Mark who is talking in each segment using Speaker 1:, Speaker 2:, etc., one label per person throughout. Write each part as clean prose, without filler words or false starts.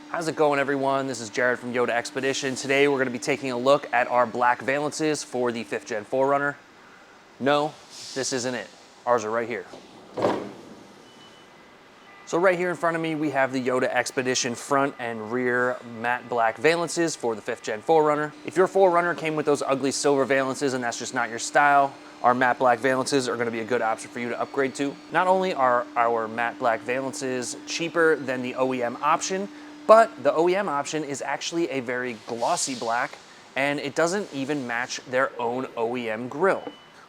Speaker 1: How's it going, everyone? This is Jared from Yota Expedition. Today we're going to be taking a look at our black valances for the 5th Gen 4Runner. No, this isn't it. Ours are right here. So right here in front of me, we have the Yota Expedition front and rear matte black valances for the 5th Gen 4Runner. If your 4Runner came with those ugly silver valances and that's just not your style, our matte black valances are going to be a good option for you to upgrade to. Not only are our matte black valances cheaper than the OEM option, but the OEM option is actually a very glossy black, and it doesn't even match their own OEM grille.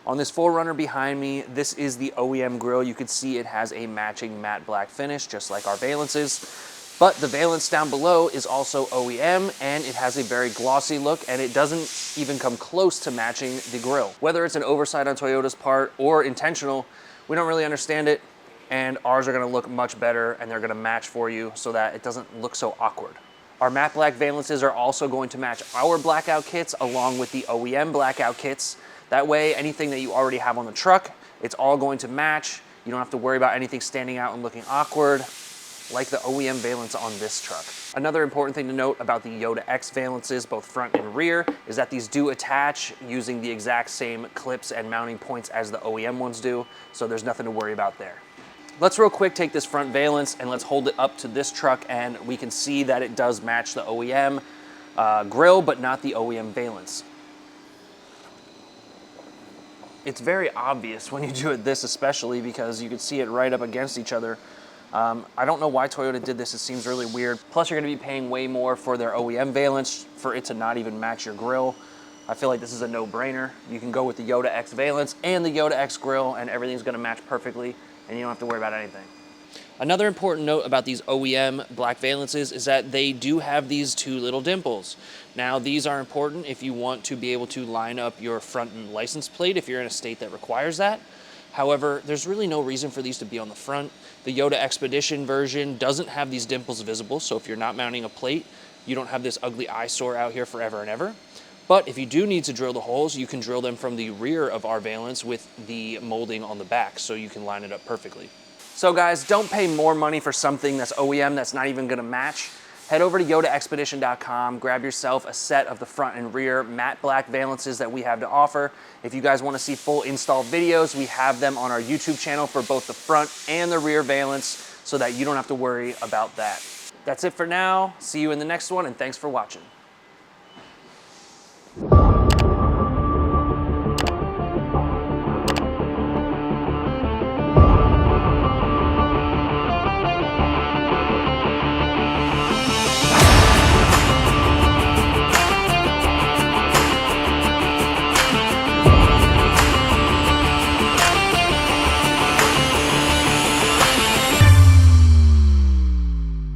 Speaker 1: On this 4Runner behind me, this is the OEM grille. You can see it has a matching matte black finish, just like our valances. But the valance down below is also OEM, and it has a very glossy look, and it doesn't even come close to matching the grille. Whether it's an oversight on Toyota's part or intentional, we don't really understand it. And ours are gonna look much better, and they're gonna match for you so that it doesn't look so awkward. Our matte black valances are also going to match our blackout kits along with the OEM blackout kits. That way, anything that you already have on the truck, it's all going to match. You don't have to worry about anything standing out and looking awkward, like the OEM valance on this truck. Another important thing to note about the Yota X valances, both front and rear, is that these do attach using the exact same clips and mounting points as the OEM ones do, so there's nothing to worry about there. Let's real quick take this front valance and let's hold it up to this truck, and we can see that it does match the OEM grille, but not the OEM valance. It's very obvious when you do it this, especially because you can see it right up against each other. I don't know why Toyota did this. It seems really weird. Plus, you're gonna be paying way more for their OEM valance for it to not even match your grille. I feel like this is a no-brainer. You can go with the Yota X valance and the Yota X grille, and everything's gonna match perfectly, and you don't have to worry about anything. Another important note about these OEM black valances is that they do have these two little dimples. Now, these are important if you want to be able to line up your front and license plate if you're in a state that requires that. However, there's really no reason for these to be on the front. The Yota Expedition version doesn't have these dimples visible, so if you're not mounting a plate, you don't have this ugly eyesore out here forever and ever. But if you do need to drill the holes, you can drill them from the rear of our valance with the molding on the back, so you can line it up perfectly. So guys, don't pay more money for something that's OEM that's not even gonna match. Head over to yotaexpedition.com, grab yourself a set of the front and rear matte black valances that we have to offer. If you guys wanna see full install videos, we have them on our YouTube channel for both the front and the rear valance so that you don't have to worry about that. That's it for now. See you in the next one, and thanks for watching.